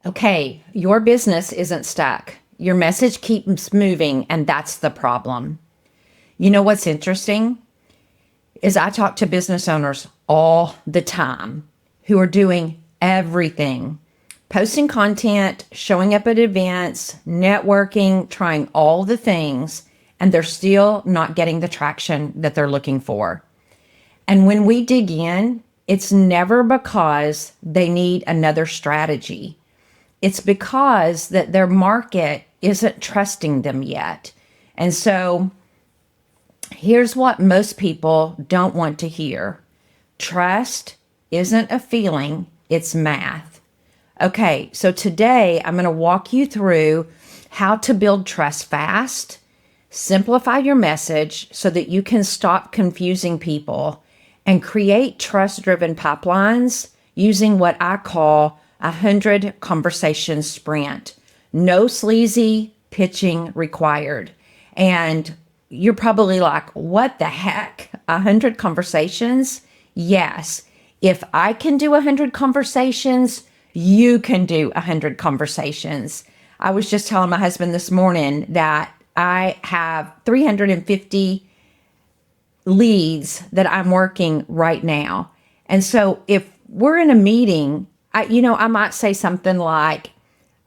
Okay, your business isn't stuck. Your message keeps moving, and that's the problem. You know what's interesting is I talk to business owners all the time who are doing everything, posting content, showing up at events, networking, trying all the things, and they're still not getting the traction that they're looking for. And when we dig in, it's never because they need another strategy. It's because that their market isn't trusting them yet. And so here's what most people don't want to hear. Trust isn't a feeling, it's math. Okay, so today I'm going to walk you through how to build trust fast, simplify your message so that you can stop confusing people, and create trust-driven pipelines using what I call 100 conversation sprint. No sleazy pitching required. And you're probably like, what the heck? 100 conversations? Yes. If I can do 100 conversations, you can do 100 conversations. I was just telling my husband this morning that I have 350 leads that I'm working right now. And so if we're in a meeting, I might say something like,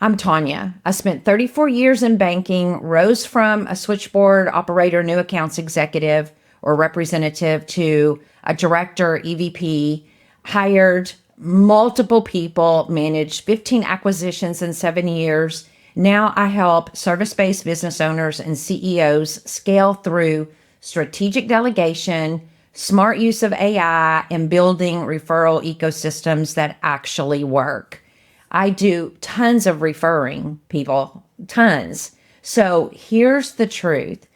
I'm Tanya. I spent 34 years in banking, rose from a switchboard operator, new accounts executive or representative to a director, EVP, hired multiple people, managed 15 acquisitions in 7 years. Now I help service-based business owners and CEOs scale through strategic delegation, smart use of AI, and building referral ecosystems that actually work. I do tons of referring people, tons. So here's the truth.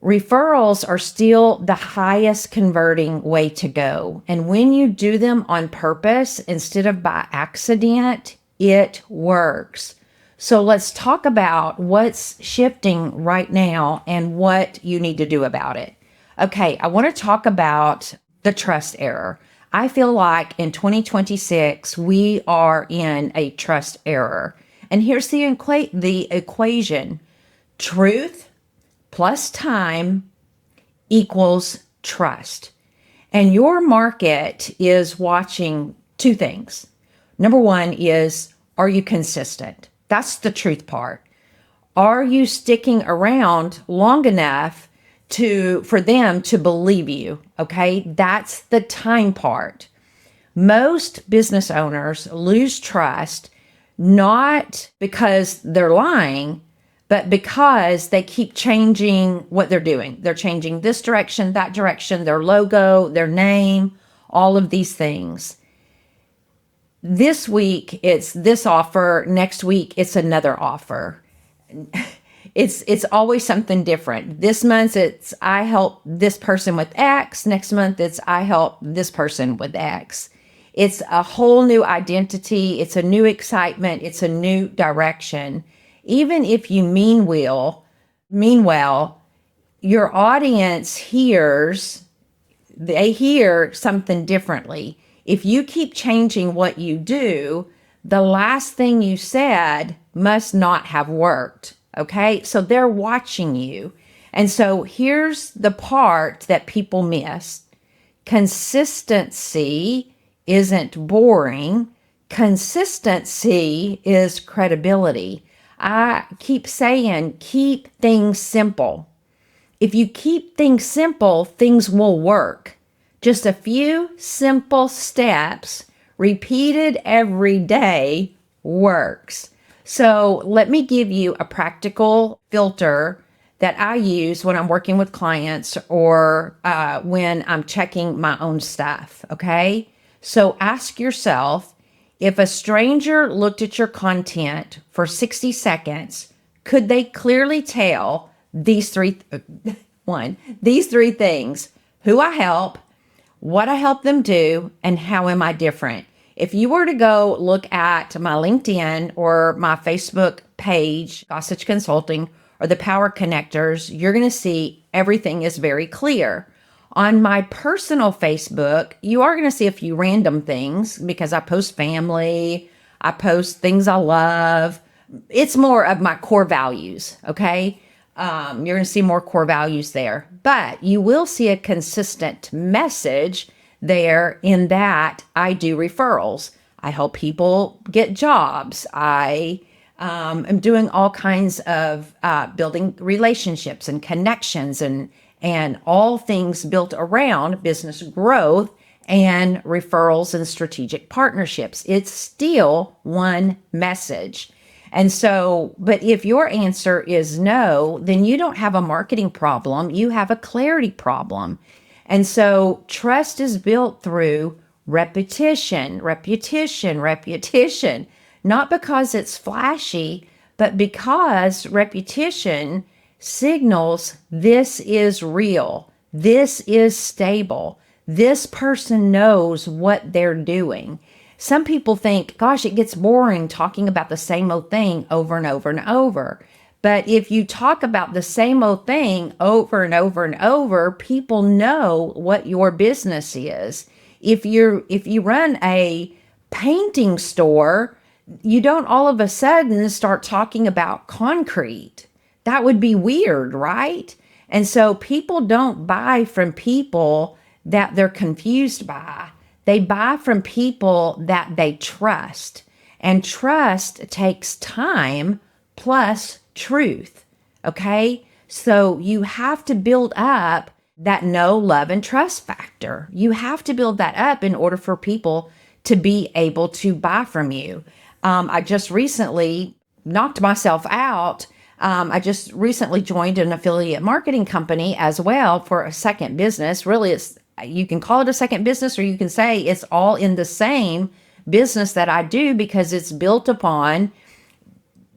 Referrals are still the highest converting way to go. And when you do them on purpose instead of by accident, it works. So let's talk about what's shifting right now and what you need to do about it. Okay, I want to talk about the trust error. I feel like in 2026, we are in a trust error. And here's the equation. Truth plus time equals trust. And your market is watching two things. Number one is, are you consistent? That's the truth part. Are you sticking around long enough for them to believe you? Okay, that's the time part. Most business owners lose trust not because they're lying, but because they keep changing what they're doing. They're changing this direction, that direction, their logo, their name, all of these things. This week it's this offer, next week it's another offer. It's always something different. This month it's I help this person with X, next month it's I help this person with X. It's a whole new identity, it's a new excitement, it's a new direction. Even if you mean well, your audience they hear something differently. If you keep changing what you do, the last thing you said must not have worked. Okay, so they're watching you. And so here's the part that people miss. Consistency isn't boring. Consistency is credibility. I keep saying, keep things simple. If you keep things simple, things will work. Just a few simple steps repeated every day works. So let me give you a practical filter that I use when I'm working with clients or when I'm checking my own stuff. Okay. So ask yourself, if a stranger looked at your content for 60 seconds, could they clearly tell these three things: who I help, what I help them do, and how am I different? If you were to go look at my LinkedIn or my Facebook page, Gossage Consulting, or the Power Connectors, you're going to see everything is very clear. On my personal Facebook, you are going to see a few random things because I post family, I post things I love. It's more of my core values. Okay. You're going to see more core values there, but you will see a consistent message there in that I do referrals. I help people get jobs. I am doing all kinds of building relationships and connections and all things built around business growth and referrals and strategic partnerships. It's still one message. And so, but if your answer is no, then you don't have a marketing problem, you have a clarity problem. And so trust is built through repetition, repetition, repetition, not because it's flashy, but because repetition signals this is real, this is stable, this person knows what they're doing. Some people think, gosh, it gets boring talking about the same old thing over and over and over. But if you talk about the same old thing over and over and over, people know what your business is. If you run a painting store, you don't all of a sudden start talking about concrete. That would be weird, right? And so people don't buy from people that they're confused by. They buy from people that they trust. And trust takes time plus truth. Okay? So you have to build up that know, love, and trust factor. You have to build that up in order for people to be able to buy from you. I just recently knocked myself out. I just recently joined an affiliate marketing company as well for a second business. Really, you can call it a second business, or you can say it's all in the same business that I do, because it's built upon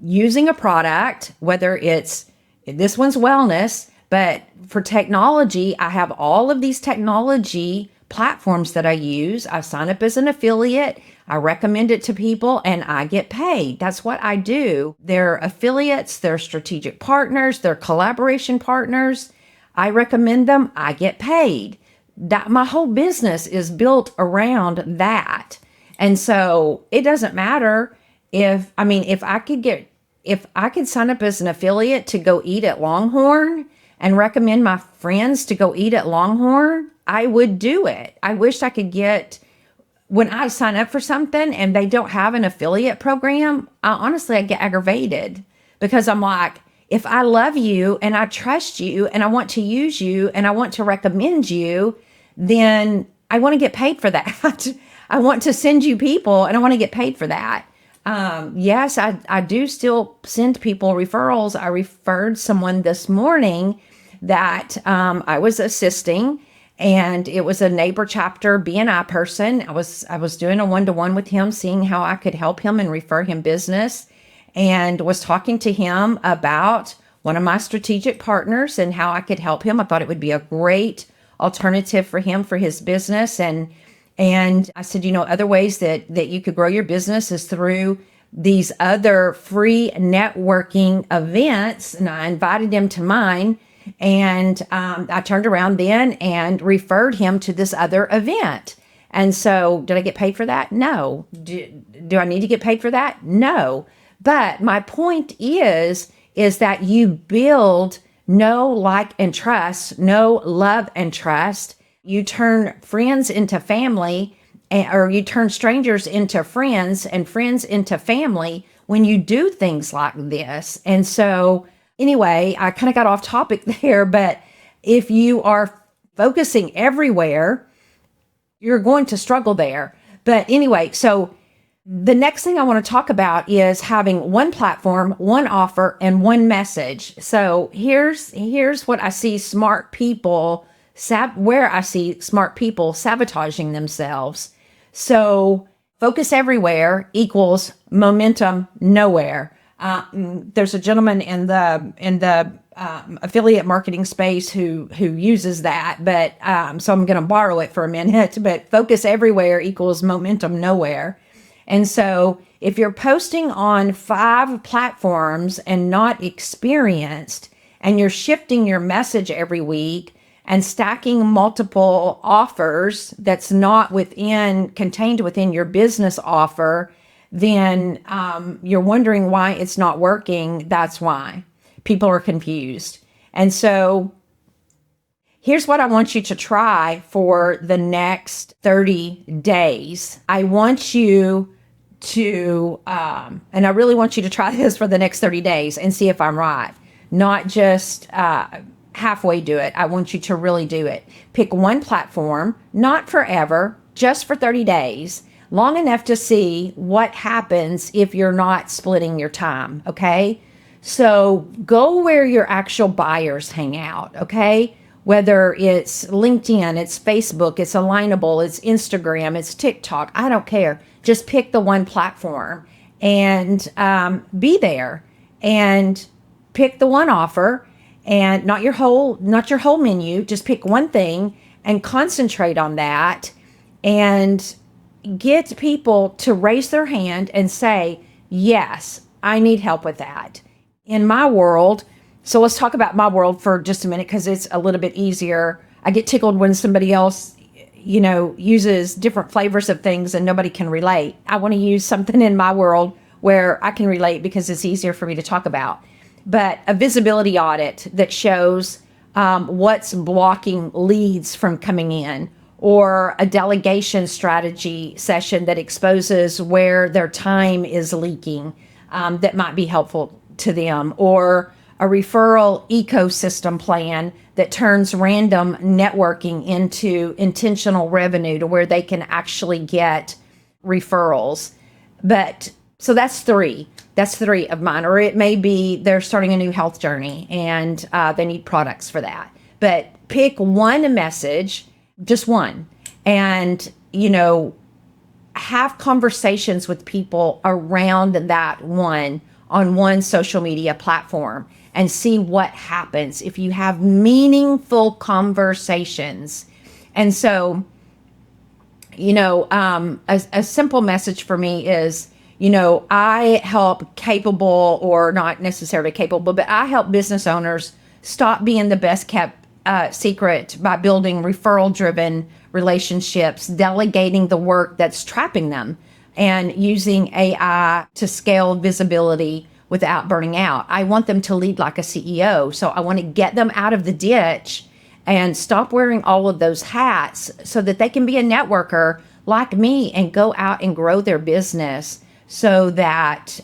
using a product, whether it's, this one's wellness, but for technology, I have all of these technology platforms that I use. I sign up as an affiliate, I recommend it to people, and I get paid. That's what I do. They're affiliates, they're strategic partners, they're collaboration partners. I recommend them, I get paid. That my whole business is built around that. And so it doesn't matter if I could sign up as an affiliate to go eat at Longhorn and recommend my friends to go eat at Longhorn, I would do it. I wish I could when I sign up for something and they don't have an affiliate program, I get aggravated, because I'm like, if I love you and I trust you and I want to use you and I want to recommend you, then I want to get paid for that. I want to send you people and I want to get paid for that. Yes, I do still send people referrals. I referred someone this morning that I was assisting, and it was a neighbor chapter BNI person. I was doing a one-to-one with him, seeing how I could help him and refer him business, and was talking to him about one of my strategic partners and how I could help him. I thought it would be a great alternative for him for his business. And I said, other ways that you could grow your business is through these other free networking events. And I invited him to mine. And I turned around then and referred him to this other event. And so did I get paid for that? No. Do I need to get paid for that? No. But my point is that you build know, like, and trust, know, love, and trust. You turn friends into family, or you turn strangers into friends and friends into family when you do things like this. And so anyway, I kind of got off topic there, but if you are focusing everywhere, you're going to struggle there. But anyway, so the next thing I want to talk about is having one platform, one offer, and one message. So here's what I see smart people sabotaging themselves. So focus everywhere equals momentum nowhere. There's a gentleman in the affiliate marketing space who uses that, but so I'm going to borrow it for a minute. But focus everywhere equals momentum nowhere. And so if you're posting on 5 platforms and not experienced, and you're shifting your message every week and stacking multiple offers that's not contained within your business offer, then you're wondering why it's not working. That's why people are confused. And so here's what I want you to try for the next 30 days. I want you to, and I really want you to try this for the next 30 days and see if I'm right. Not just halfway do it. I want you to really do it. Pick one platform, not forever, just for 30 days, long enough to see what happens if you're not splitting your time, okay? So go where your actual buyers hang out, okay? Whether it's LinkedIn, it's Facebook, it's Alignable, it's Instagram, it's TikTok, I don't care. Just pick the one platform and be there and pick the one offer and not your whole menu. Just pick one thing and concentrate on that and get people to raise their hand and say, yes, I need help with that. In my world, so let's talk about my world for just a minute because it's a little bit easier. I get tickled when somebody else, uses different flavors of things and nobody can relate. I want to use something in my world where I can relate because it's easier for me to talk about. But a visibility audit that shows what's blocking leads from coming in, or a delegation strategy session that exposes where their time is leaking, that might be helpful to them, or a referral ecosystem plan that turns random networking into intentional revenue to where they can actually get referrals. But so that's three. That's three of mine. Or it may be they're starting a new health journey and they need products for that. But pick one message, just one, and, have conversations with people around that one on one social media platform and see what happens if you have meaningful conversations. And so, a simple message for me is, I help capable, or not necessarily capable, but I help business owners stop being the best kept secret by building referral driven relationships, delegating the work that's trapping them, and using AI to scale visibility without burning out. I want them to lead like a CEO. So I want to get them out of the ditch and stop wearing all of those hats so that they can be a networker like me and go out and grow their business so that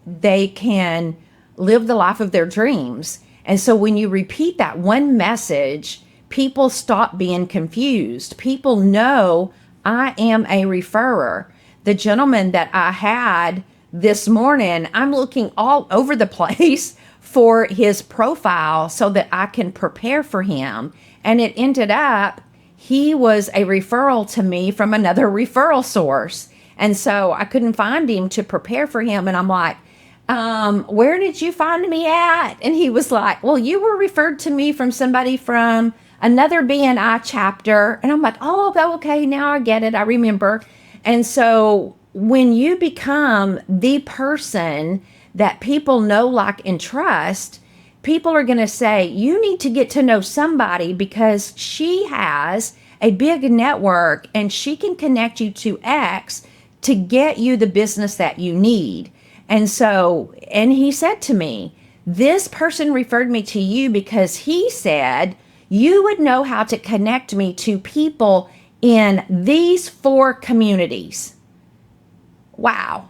they can live the life of their dreams. And so when you repeat that one message, people stop being confused. People know I am a referrer. The gentleman that I had this morning, I'm looking all over the place for his profile so that I can prepare for him. And it ended up, he was a referral to me from another referral source. And so I couldn't find him to prepare for him. And I'm like, where did you find me at? And he was like, well, you were referred to me from somebody from another BNI chapter. And I'm like, oh, okay, now I get it. I remember. And so when you become the person that people know, like, and trust, people are going to say, you need to get to know somebody because she has a big network and she can connect you to X to get you the business that you need. And so, and he said to me, this person referred me to you because he said you would know how to connect me to people in these 4 communities. Wow.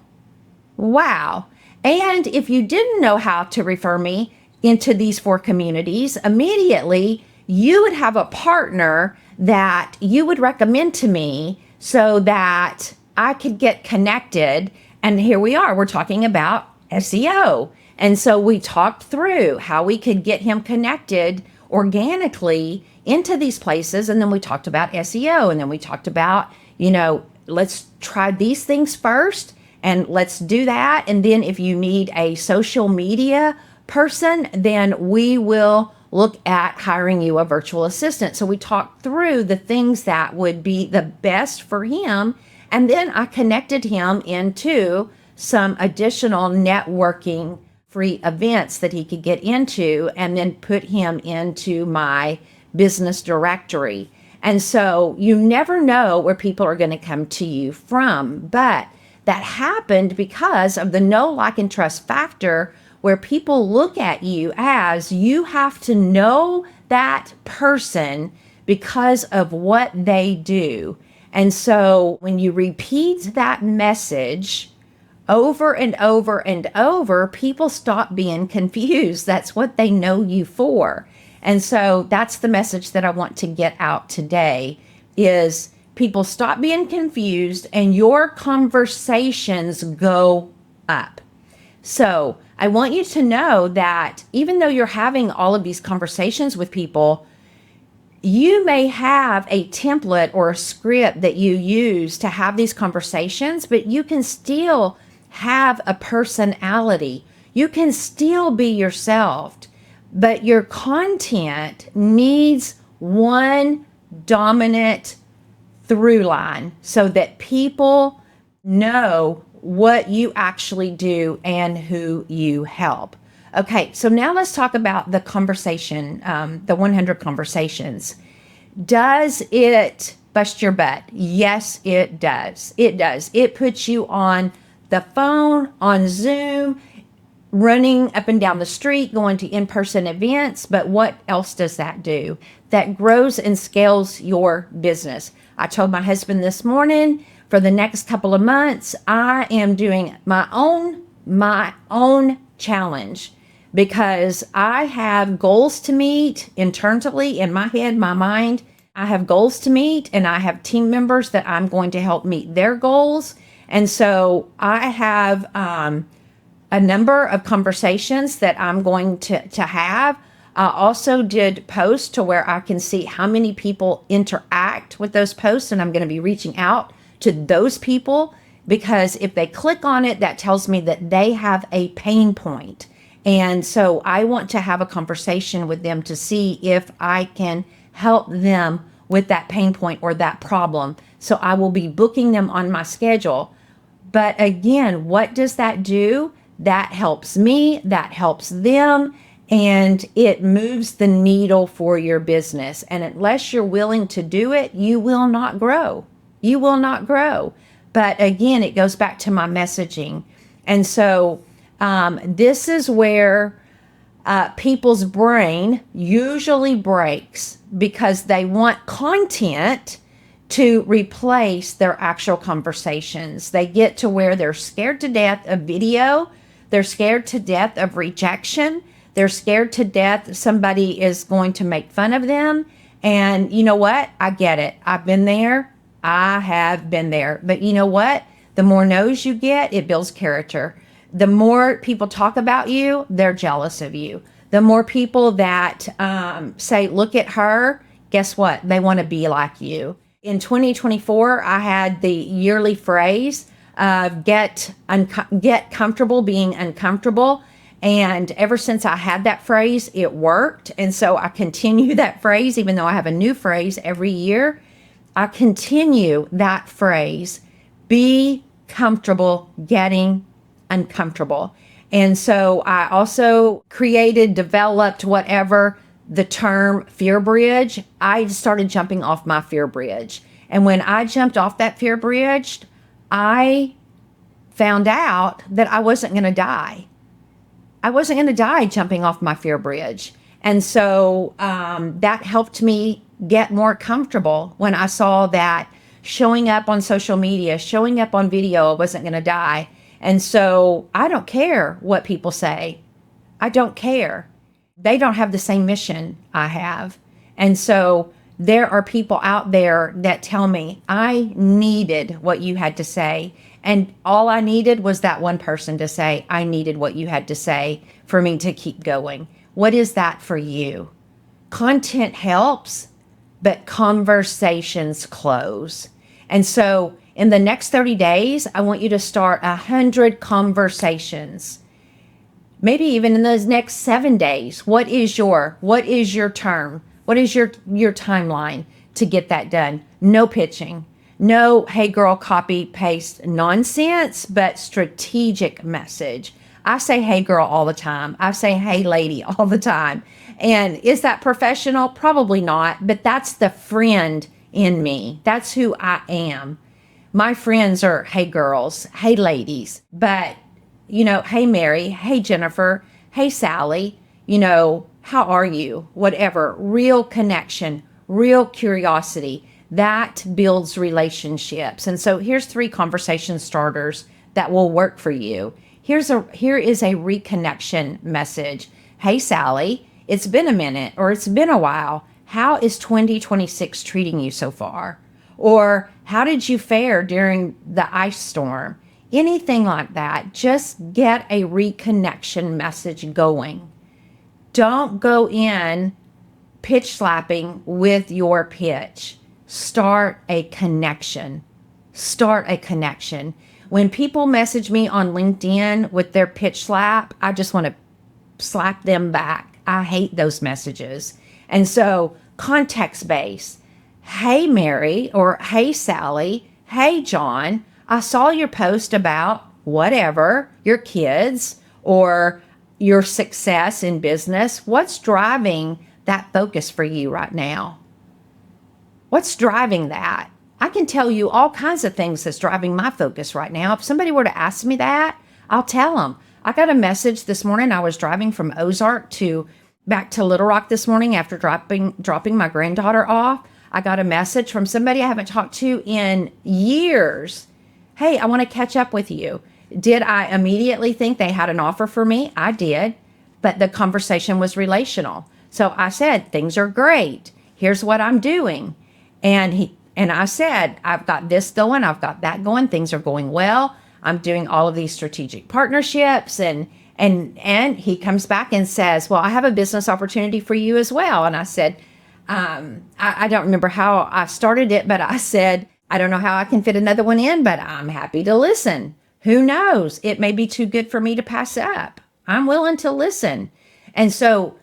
Wow. And if you didn't know how to refer me into these 4 communities, immediately you would have a partner that you would recommend to me so that I could get connected. And here we are, we're talking about SEO. And so we talked through how we could get him connected organically into these places. And then we talked about SEO. And then we talked about, let's try these things first and let's do that. And then if you need a social media person, then we will look at hiring you a virtual assistant. So we talked through the things that would be the best for him. And then I connected him into some additional networking free events that he could get into, and then put him into my business directory. And so you never know where people are going to come to you from, but that happened because of the know, like, and trust factor, where people look at you as you have to know that person because of what they do. And so when you repeat that message over and over and over, people stop being confused. That's what they know you for. And so that's the message that I want to get out today is people stop being confused and your conversations go up. So I want you to know that even though you're having all of these conversations with people, you may have a template or a script that you use to have these conversations, but you can still have a personality. You can still be yourself, but your content needs one dominant through line so that people know what you actually do and who you help. Okay, so now let's talk about the conversation, the 100 conversations. Does it bust your butt? Yes, it does. It does. It puts you on the phone, on Zoom, running up and down the street, going to in-person events. But what else does that do? That grows and scales your business. I told my husband this morning, for the next couple of months, I am doing my own challenge because I have goals to meet internally in my head, my mind. I have goals to meet and I have team members that I'm going to help meet their goals. And so I have a number of conversations that I'm going to have. I also did posts to where I can see how many people interact with those posts, and I'm going to be reaching out to those people because if they click on it, that tells me that they have a pain point. And so I want to have a conversation with them to see if I can help them with that pain point or that problem. So I will be booking them on my schedule. But again, what does that do? That helps me, that helps them, and it moves the needle for your business. And unless you're willing to do it, you will not grow. You will not grow. But again, it goes back to my messaging. And so this is where people's brain usually breaks because they want content to replace their actual conversations. They get to where they're scared to death of video. They're scared to death of rejection. They're scared to death somebody is going to make fun of them. And you know what? I get it. I've been there. I have been there. But you know what? The more no's you get, it builds character. The more people talk about you, they're jealous of you. The more people that say, look at her, guess what? They want to be like you. In 2024, I had the yearly phrase of get comfortable being uncomfortable. And ever since I had that phrase, it worked. And so I continue that phrase, even though I have a new phrase every year. I continue that phrase, be comfortable getting uncomfortable. And so I also developed whatever the term fear bridge. I started jumping off my fear bridge. And when I jumped off that fear bridge, I found out that I wasn't going to die. I wasn't going to die jumping off my fear bridge. And so that helped me get more comfortable when I saw that showing up on social media, showing up on video, I wasn't going to die. And so I don't care what people say. I don't care. They don't have the same mission I have. And so there are people out there that tell me, I needed what you had to say. And all I needed was that one person to say, I needed what you had to say for me to keep going. What is that for you? Content helps, but conversations close. And so in the next 30 days, I want you to start 100 conversations. Maybe even in those next 7 days. What is your term? What is your timeline to get that done? No pitching. No, hey girl, copy, paste nonsense, but strategic message. I say hey girl all the time. I say hey lady all the time. And is that professional? Probably not, but that's the friend in me. That's who I am. My friends are, hey girls, hey ladies, but, hey Mary, hey Jennifer, hey Sally, how are you? Whatever. Real connection, real curiosity. That builds relationships. And so here's 3 conversation starters that will work for you. Here is a reconnection message. Hey Sally, it's been a minute or it's been a while. How is 2026 treating you so far? Or how did you fare during the ice storm? Anything like that. Just get a reconnection message going. Don't go in pitch slapping with your pitch. Start a connection. Start a connection. When people message me on LinkedIn with their pitch slap, I just want to slap them back. I hate those messages. And so, context based. Hey, Mary, or hey, Sally, hey, John, I saw your post about whatever, your kids or your success in business. What's driving that focus for you right now? What's driving that? I can tell you all kinds of things that's driving my focus right now. If somebody were to ask me that, I'll tell them. I got a message this morning. I was driving from Ozark back to Little Rock this morning after dropping my granddaughter off. I got a message from somebody I haven't talked to in years. Hey, I want to catch up with you. Did I immediately think they had an offer for me? I did, but the conversation was relational. So I said, things are great. Here's what I'm doing. And I said, I've got this going, I've got that going, things are going well. I'm doing all of these strategic partnerships. And he comes back and says, well, I have a business opportunity for you as well. And I said, I don't remember how I started it, but I said, I don't know how I can fit another one in, but I'm happy to listen. Who knows? It may be too good for me to pass up. I'm willing to listen. And so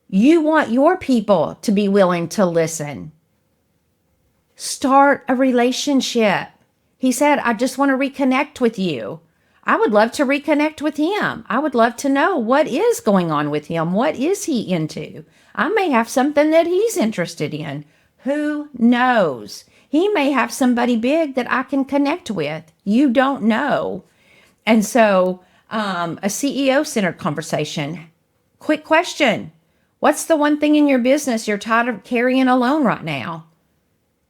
you want your people to be willing to listen. Start a relationship. He said, I just want to reconnect with you. I would love to reconnect with him. I would love to know what is going on with him. What is he into? I may have something that he's interested in. Who knows? He may have somebody big that I can connect with. You don't know. And so a CEO-centered conversation. Quick question. What's the one thing in your business you're tired of carrying alone right now?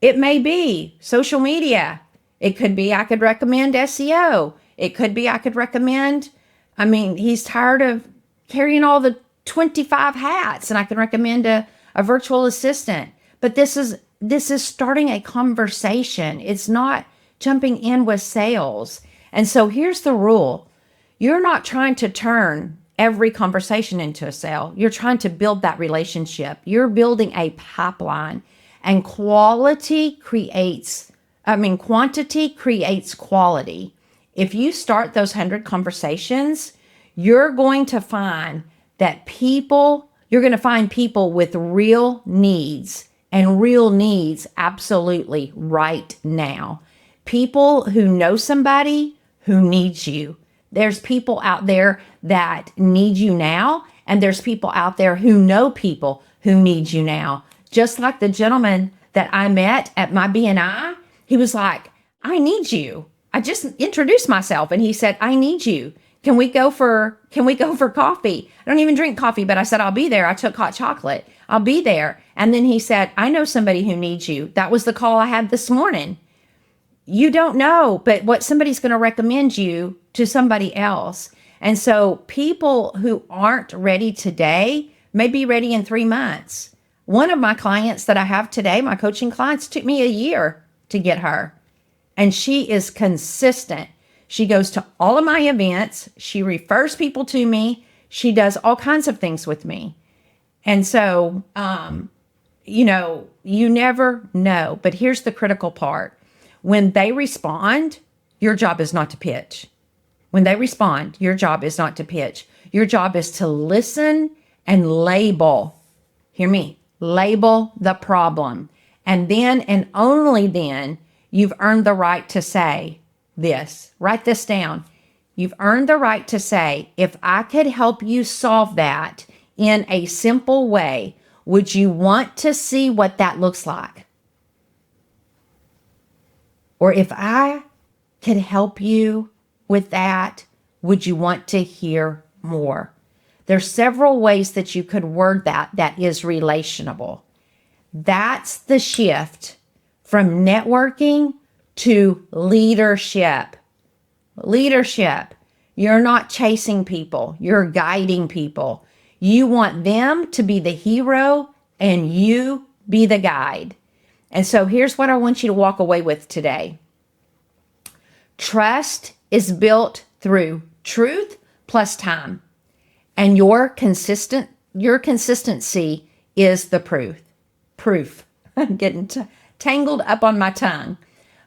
It may be social media. It could be I could recommend SEO. It could be I could recommend, he's tired of carrying all the 25 hats and I can recommend a virtual assistant. But this is starting a conversation. It's not jumping in with sales. And so here's the rule. You're not trying to turn every conversation into a sale. You're trying to build that relationship. You're building a pipeline, and quantity creates quality. If you start those 100 conversations, you're going to find you're going to find people with real needs, and real needs absolutely right now. People who know somebody who needs you. There's people out there that need you now, and there's people out there who know people who need you now. Just like the gentleman that I met at my BNI, he was like, I need you. I just introduced myself and he said, I need you. Can we go for coffee? I don't even drink coffee, but I said, I'll be there. I took hot chocolate. I'll be there. And then he said, I know somebody who needs you. That was the call I had this morning. You don't know, but what somebody's going to recommend you to somebody else. And so people who aren't ready today may be ready in 3 months. One of my clients that I have today, my coaching clients, took me a year to get her. And she is consistent. She goes to all of my events. She refers people to me. She does all kinds of things with me. And so, you never know. But here's the critical part. When they respond, your job is not to pitch. When they respond, your job is not to pitch. Your job is to listen and label. Hear me. Label the problem. And then, and only then, you've earned the right to say this. Write this down. You've earned the right to say, if I could help you solve that in a simple way, would you want to see what that looks like? Or if I could help you with that, would you want to hear more? There's several ways that you could word that is relationable. That's the shift from networking to leadership. Leadership. You're not chasing people. You're guiding people. You want them to be the hero and you be the guide. And so here's what I want you to walk away with today. Trust is built through truth plus time. And your consistency is the proof. I'm getting tangled up on my tongue.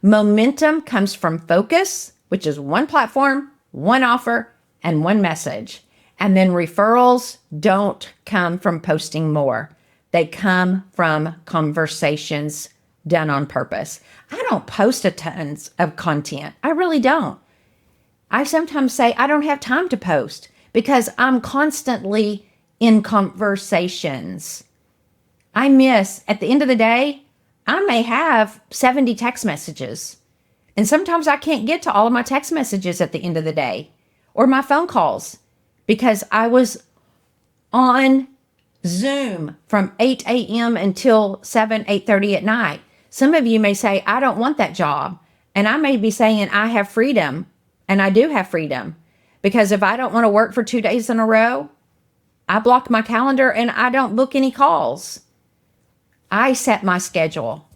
Momentum comes from focus, which is one platform, one offer, and one message. And then referrals don't come from posting more. They come from conversations done on purpose. I don't post a tons of content. I really don't. I sometimes say I don't have time to post because I'm constantly in conversations. At the end of the day, I may have 70 text messages. And sometimes I can't get to all of my text messages at the end of the day or my phone calls because I was on Zoom from 8 a.m. until 8:30 at night. Some of you may say, I don't want that job. And I may be saying I have freedom, and I do have freedom, because if I don't want to work for 2 days in a row, I block my calendar and I don't book any calls. I set my schedule.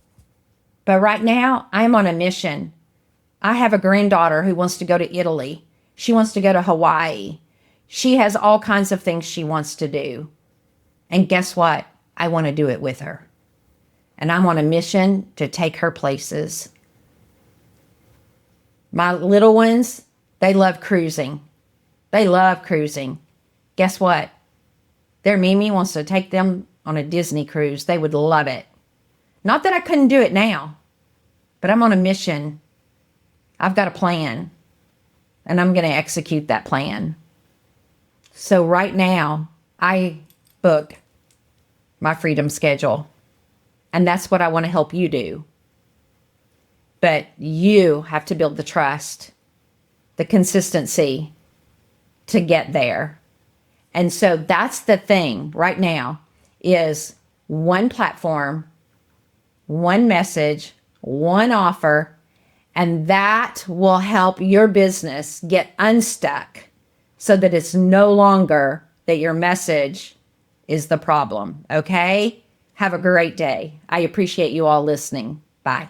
But right now, I'm on a mission. I have a granddaughter who wants to go to Italy. She wants to go to Hawaii. She has all kinds of things she wants to do. And guess what? I want to do it with her. And I'm on a mission to take her places. My little ones, they love cruising. They love cruising. Guess what? Their Mimi wants to take them on a Disney cruise. They would love it. Not that I couldn't do it now, but I'm on a mission. I've got a plan, and I'm going to execute that plan. So right now, I book my freedom schedule, and that's what I want to help you do. But you have to build the trust, the consistency to get there. And so that's the thing right now is one platform, one message, one offer, and that will help your business get unstuck so that it's no longer that your message is the problem. Okay? Have a great day. I appreciate you all listening. Bye.